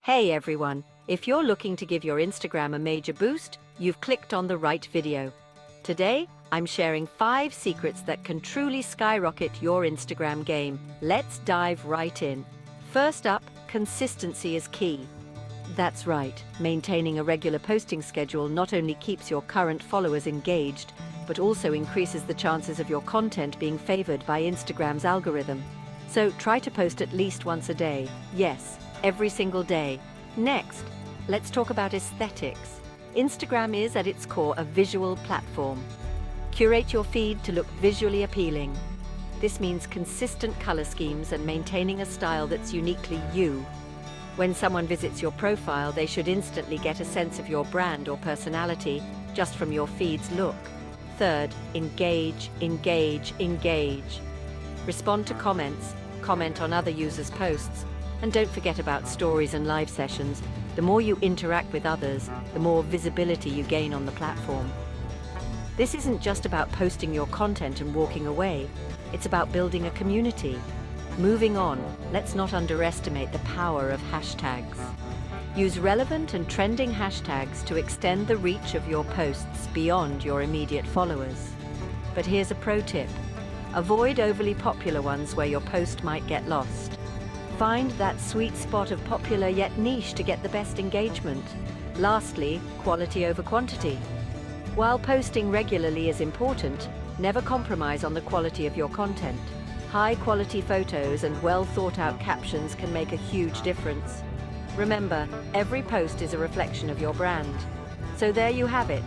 Hey everyone, if you're looking to give your Instagram a major boost, you've clicked on the right video. Today, I'm sharing 5 secrets that can truly skyrocket your Instagram game. Let's dive right in. First up, consistency is key. That's right, maintaining a regular posting schedule not only keeps your current followers engaged, but also increases the chances of your content being favored by Instagram's algorithm. So try to post at least once a day. Yes, every single day. Next, let's talk about aesthetics. Instagram is at its core a visual platform. Curate your feed to look visually appealing. This means consistent color schemes and maintaining a style that's uniquely you. When someone visits your profile, they should instantly get a sense of your brand or personality just from your feed's look. Third, engage, engage, engage. Respond to comments, comment on other users' posts, and don't forget about stories and live sessions. The more you interact with others, the more visibility you gain on the platform. This isn't just about posting your content and walking away. It's about building a community. Moving on, let's not underestimate the power of hashtags. Use relevant and trending hashtags to extend the reach of your posts beyond your immediate followers. But here's a pro tip. Avoid overly popular ones where your post might get lost. Find that sweet spot of popular yet niche to get the best engagement. Lastly, quality over quantity. While posting regularly is important, never compromise on the quality of your content. High-quality photos and well-thought-out captions can make a huge difference. Remember, every post is a reflection of your brand. So there you have it,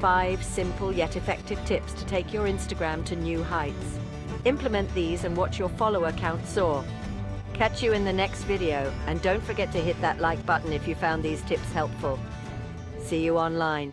5 simple yet effective tips to take your Instagram to new heights. Implement these and watch your follower count soar. Catch you in the next video, and don't forget to hit that like button if you found these tips helpful. See you online.